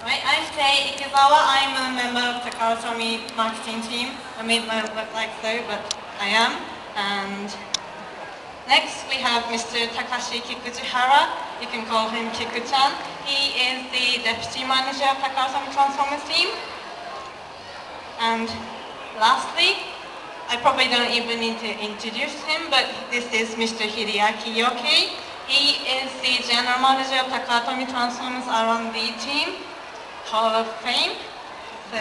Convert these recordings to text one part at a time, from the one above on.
Right, I'm Ikezawa. I'm a member of TAKARA TOMY marketing team. I made my look like so, but I am. And next we have Mr. Takashi Kikuchihara. You can call him Kiku-chan. He is the deputy manager of TAKARA TOMY Transformers team. And lastly, I probably don't even need to introduce him, but this is Mr. Hideaki Yoke. He is the general manager of TAKARA TOMY Transformers R&D team. Hall of Fame. So,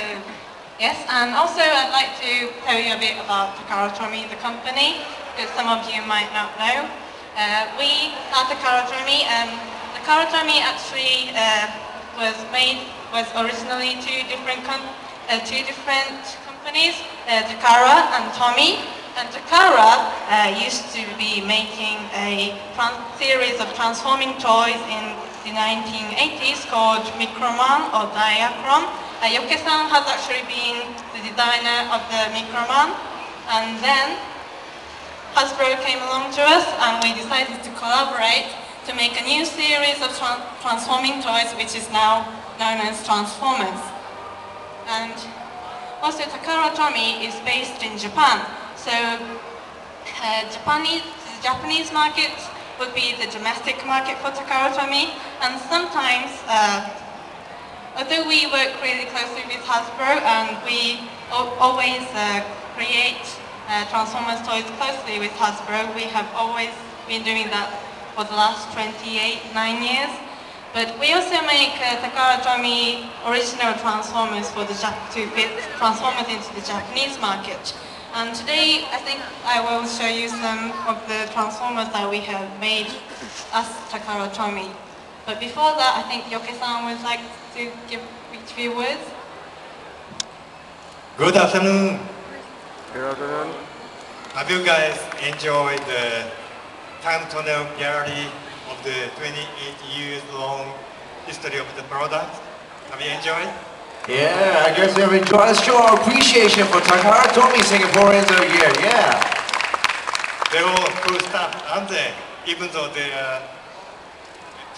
yes, and also I'd like to tell you a bit about TAKARA TOMY, the company, because some of you might not know. We at TAKARA TOMY, TAKARA TOMY actually was originally two different companies, Takara and Tomy. And Takara used to be making a series of transforming toys in the 1980s called Microman or Diacron. Yoke-san has actually been the designer of the Microman, and then Hasbro came along to us and we decided to collaborate to make a new series of transforming toys, which is now known as Transformers. And also TAKARA TOMY is based in Japan, so the Japanese market would be the domestic market for TAKARA TOMY, and sometimes, although we work really closely with Hasbro and we always create Transformers toys closely with Hasbro, we have always been doing that for the last 9 years. But we also make TAKARA TOMY original Transformers to fit Transformers into the Japanese market. And today, I think I will show you some of the Transformers that we have made as TAKARA TOMY. But before that, I think Yoke-san would like to give a few words. Good afternoon. Good afternoon. Have you guys enjoyed the time tunnel gallery of the 28 years long history of the product? Have you enjoyed? Yeah, I guess we've enjoyed. Let's show our appreciation for TAKARA TOMY Singaporeans are here. Yeah. They're all cool stuff, aren't they? Even though they are a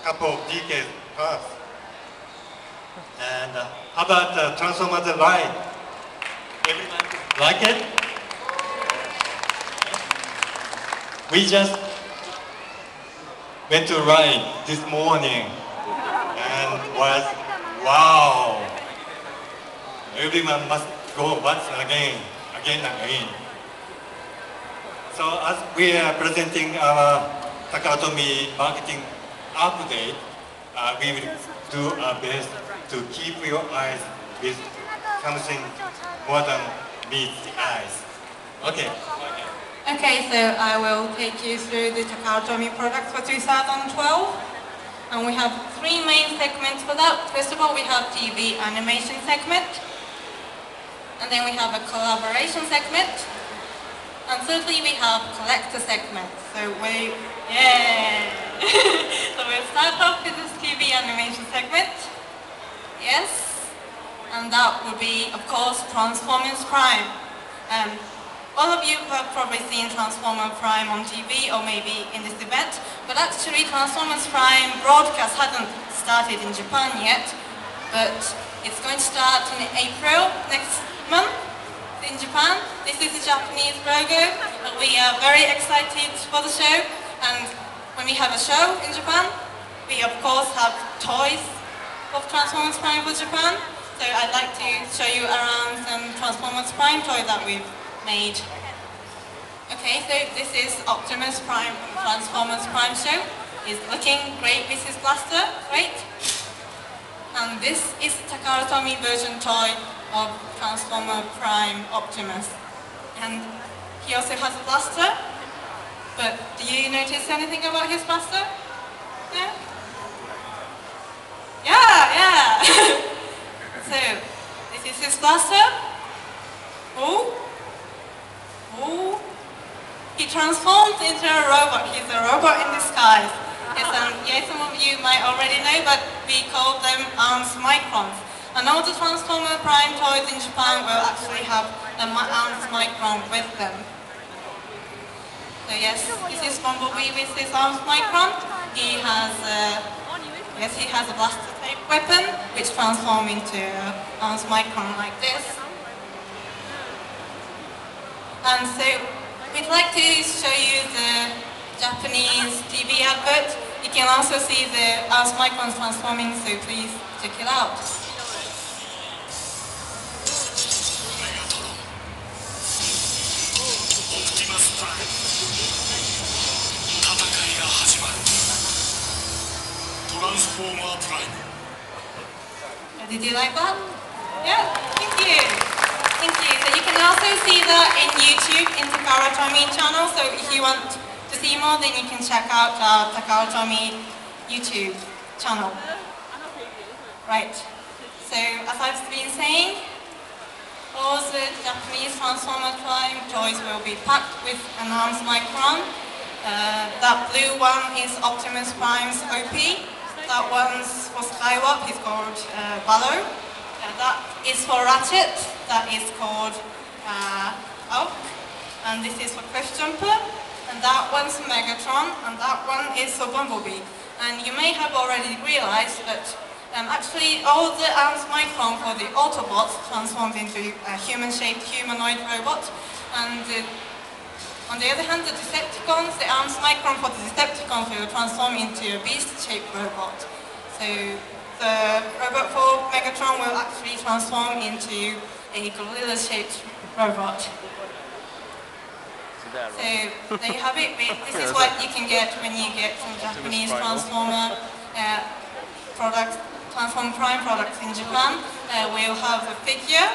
couple of decades past. And how about the Transformers ride? Everyone like it? We just went to ride this morning and was wow! Everyone must go once again. So as we are presenting our TAKARA TOMY marketing update, we will do our best to keep your eyes with something more than meets the eyes. Okay. Okay, so I will take you through the TAKARA TOMY products for 2012. And we have three main segments for that. First of all, we have TV animation segment. And then we have a collaboration segment. And thirdly, we have collector segment. So so we'll start off with this TV animation segment. Yes. And that would be, of course, Transformers Prime. All of you have probably seen Transformers Prime on TV or maybe in this event, but actually Transformers Prime broadcast hasn't started in Japan yet, but it's going to start in April next month in Japan. This is the Japanese logo. We are very excited for the show, and when we have a show in Japan, we of course have toys of Transformers Prime for Japan. So I'd like to show you around some Transformers Prime toy that we've made. Okay, so this is Optimus Prime from Transformers Prime show. It's looking great with his blaster, great. And this is the TAKARA TOMY version toy of Transformer Prime Optimus. And he also has a blaster, but do you notice anything about his blaster? Yeah? Yeah! So, this is his blaster. Oh! He transforms into a robot. He's a robot in disguise. Yes, some of you might already know, but we call them arms microns. And all the Transformer Prime toys in Japan will actually have an arms micron with them. So yes, this is Bumblebee with his arms micron. He has a blaster type weapon which transform into arms micron like this. And so we'd like to show you the Japanese TV advert. You can also see the arms microns transforming, so please check it out. Did you like that? Yeah, thank you. Thank you. So you can also see that in YouTube, in Takara Tomy channel. So if you want to see more, then you can check out our Takara Tomy YouTube channel. Right. So as I've been saying, all the Japanese Transformer Prime toys will be packed with an arms micron. That blue one is Optimus Prime's OP. That one's for Skywalk, it's called Ballo. That is for Ratchet, that is called Yoke. And this is for Cliff Jumper. And that one's Megatron, and that one is for Bumblebee. And you may have already realized that actually all the arms micron for the Autobots transformed into a human-shaped humanoid robot. And on the other hand, the Decepticons, the arms micron for the Decepticons will transform into a beast-shaped robot. So the robot for Megatron will actually transform into a gorilla-shaped robot. So there you have it. This is what you can get when you get some Japanese Transformer products, Transform Prime products in Japan. We'll have a figure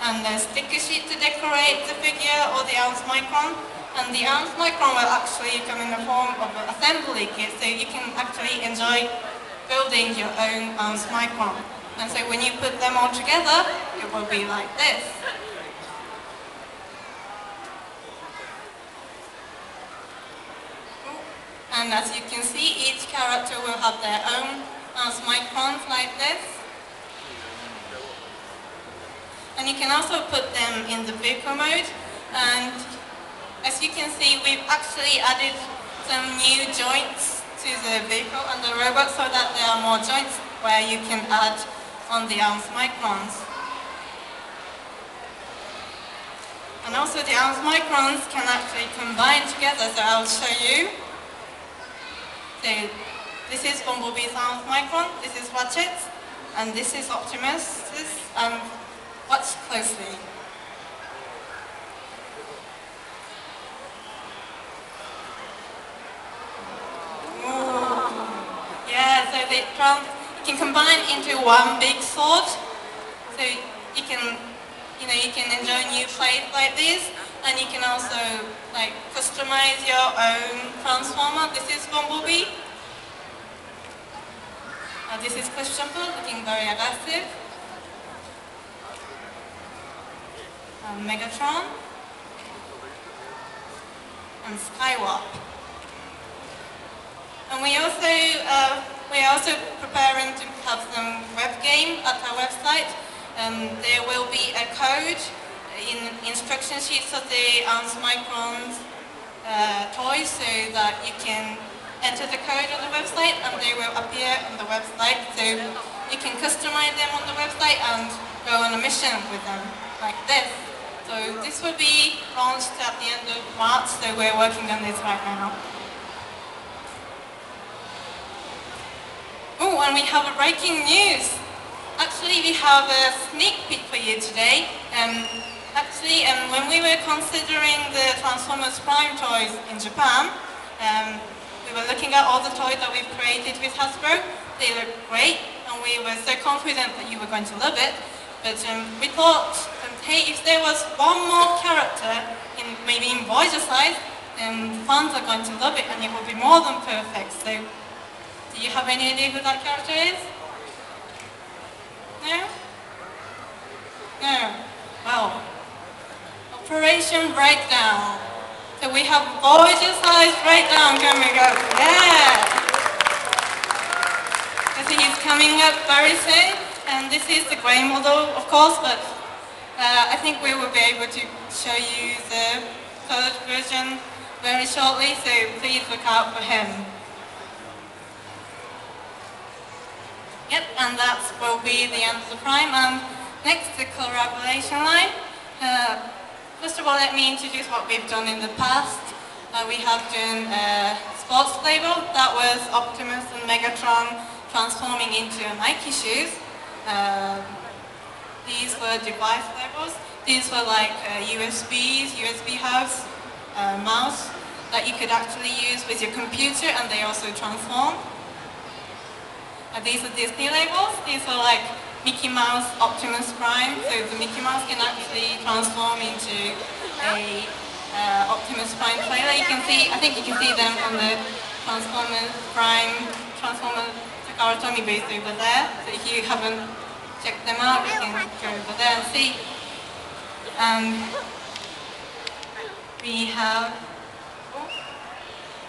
and a sticker sheet to decorate the figure or the arms micron. And the arms micron will actually come in the form of an assembly kit, so you can actually enjoy building your own arms micron. And so when you put them all together, it will be like this. And as you can see, each character will have their own arms microns like this. And you can also put them in the vehicle mode. And as you can see, we've actually added some new joints to the vehicle and the robot so that there are more joints where you can add on the arms microns. And also the arms microns can actually combine together, so I'll show you. So this is Bumblebee's arms micron, this is Ratchet's, and this is Optimus's. Watch closely. Yeah, so they can combine into one big sword. So you can enjoy new plays like this, and you can also customize your own transformer. This is Bumblebee. This is Cliff Jumper, looking very aggressive. Megatron and Skywalk. And we are also preparing to have some web game at our website. There will be a code in instruction sheets of the arms microns toys, so that you can enter the code on the website and they will appear on the website. So you can customize them on the website and go on a mission with them like this. So this will be launched at the end of March, so we're working on this right now. Oh, and we have a breaking news. Actually, we have a sneak peek for you today. When we were considering the Transformers Prime toys in Japan, we were looking at all the toys that we've created with Hasbro. They look great, and we were so confident that you were going to love it. But we thought, hey, if there was one more character, maybe in Voyager size, then fans are going to love it, and it will be more than perfect. So, do you have any idea who that character is? No? No. Well, Operation Breakdown. So we have Voyager size Breakdown coming up. Yeah! So he's coming up very soon, and this is the grey model, of course, but I think we will be able to show you the colored version very shortly, so please look out for him. Yep, and that will be the end of the prime. And next, the collaboration line. First of all, let me introduce what we've done in the past. We have done a sports label that was Optimus and Megatron transforming into Nike shoes. These were device labels. These were like USBs, USB hubs, mouse that you could actually use with your computer, and they also transform. These are Disney labels. These are like Mickey Mouse, Optimus Prime. So the Mickey Mouse can actually transform into a Optimus Prime trailer. You can see, I think you can see them on the Transformers Prime, Transformers Takara Tomy booth over there. So if you haven't checked them out, you can go over there and see.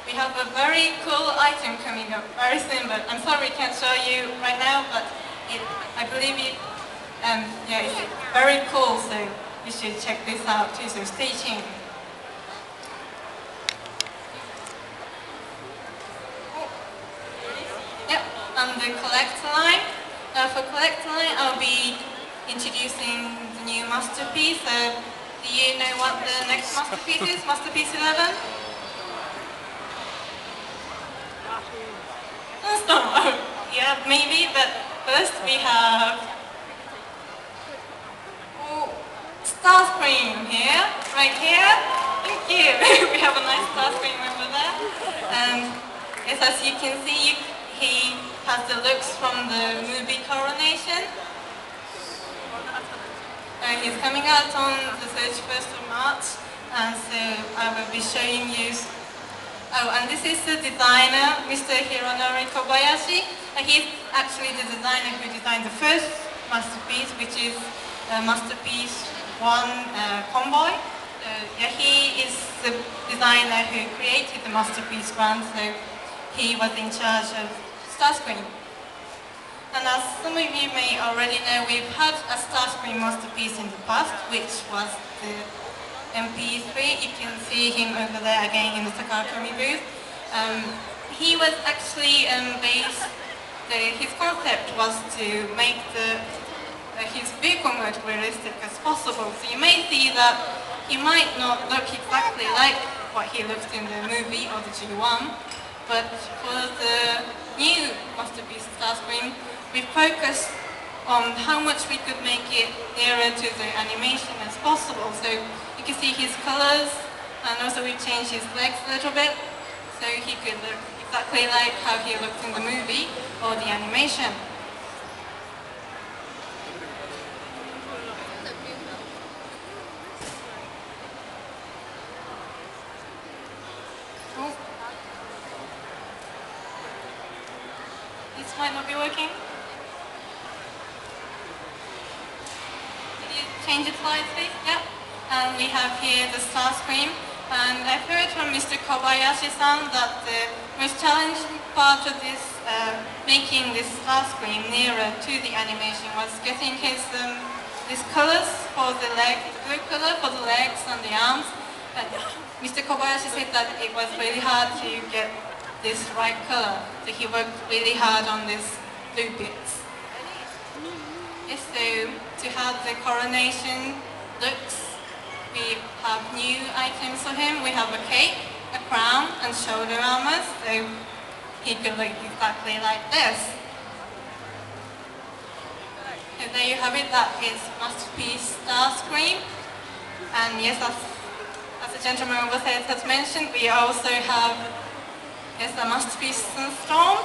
We have a very cool item coming up very soon, but I'm sorry I can't show you right now, but I believe yeah, it's very cool, so you should check this out too, so stay tuned. Yep, and the collector line. For collector line, I'll be introducing the new masterpiece. Do you know what the next masterpiece is? Masterpiece 11? Sunstorm. Oh, yeah, maybe, but first we have Starscream here, right here. Thank you. We have a nice Starscream over there. And yes, as you can see, he has the looks from the movie Coronation. He's coming out on the 31st of March, and so I will be showing you. Oh, and this is the designer, Mr. Hironori Kobayashi. He's actually the designer who designed the first masterpiece, which is Masterpiece 1 Convoy. Yeah, he is the designer who created the Masterpiece brand, so he was in charge of Starscream. And as some of you may already know, we've had a Starscream masterpiece in the past, which was the MP-3. You can see him over there again in the Takara Tomy booth. He was actually his concept was to make his vehicle mode realistic as possible. So you may see that he might not look exactly like what he looked in the movie or the G1, but for the new masterpiece Starscream, we focused on how much we could make it nearer to the animation as possible. So you can see his colors, and also we changed his legs a little bit, so he could look exactly like how he looked in the movie or the animation. Oh. This might not be working. Change the slides, please. Yep. And we have here the Starscream. And I've heard from Mr. Kobayashi-san that the most challenging part of this, making this Starscream nearer to the animation, was getting these colors for the leg, the blue color for the legs and the arms. And Mr. Kobayashi said that it was really hard to get this right color. So he worked really hard on these blue bits. Yes, so to have the coronation looks, we have new items for him. We have a cape, a crown, and shoulder armors, so he could look exactly like this. So there you have it, that is Masterpiece Starscream. And yes, as the gentleman over there has mentioned, we also have a Masterpiece Sunstorm.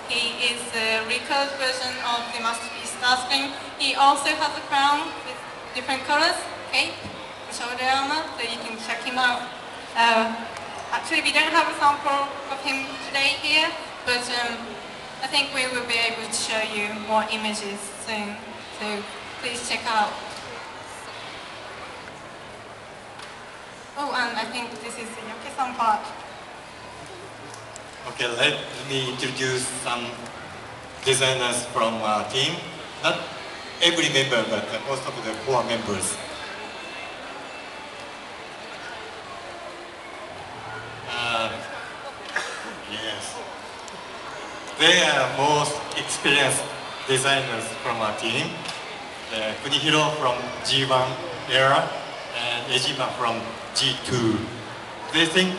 He is the recolored version of the Masterpiece Starscream. He also has a crown with different colors, cape, and shoulder armor, so you can check him out. Actually, we don't have a sample of him today here, but I think we will be able to show you more images soon, so please check out. Oh, and I think this is the Yoke-san part. Okay, let me introduce some designers from our team. Not every member, but most of the 4 members. Yes. They are most experienced designers from our team. Kunihiro from G1 era and Ejima from G2. They think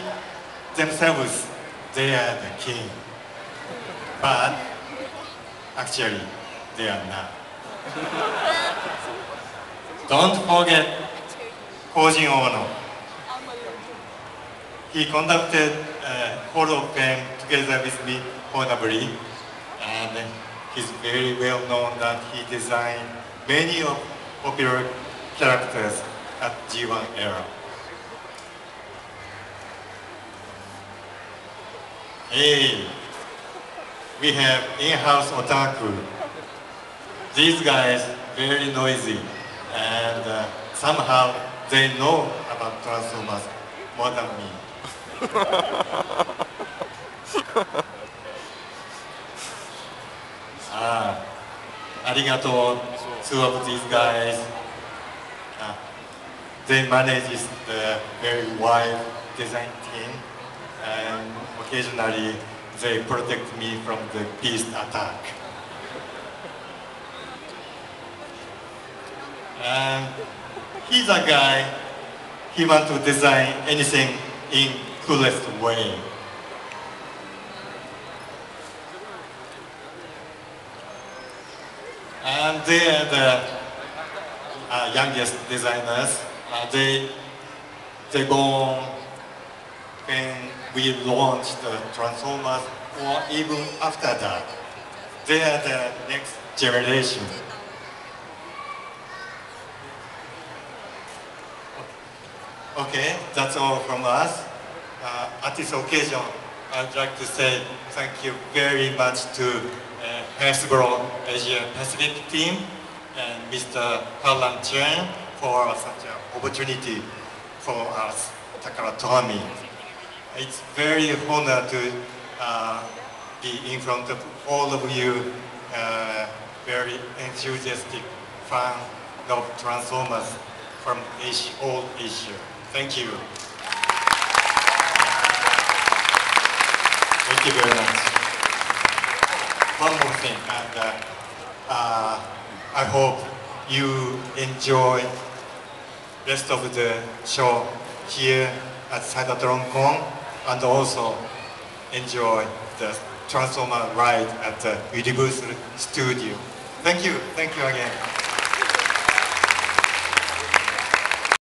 themselves they are the king, but actually they are not. Don't forget Kojin Ono. He conducted Hall of Fame together with me honorably, and he's very well known that he designed many of popular characters at G1 era. Hey, we have in-house otaku. These guys very noisy, and somehow they know about Transformers more than me. Arigato, two of these guys. They manage the very wide design team, and occasionally they protect me from the beast attack. And he's a guy, he wants to design anything in coolest way. And they are the youngest designers. They go on when we launch the Transformers, or even after that. They are the next generation. Okay, that's all from us. At this occasion, I'd like to say thank you very much to Hasbro Asia Pacific team and Mr. Harlan Chen for such an opportunity for us, Takara Tomy. It's very honor to be in front of all of you, very enthusiastic fan of Transformers from old Asia. Thank you. Thank you very much. One more thing, and I hope you enjoy rest of the show here at Cybertron Con, and also enjoy the Transformer ride at the Universal Studio. Thank you again.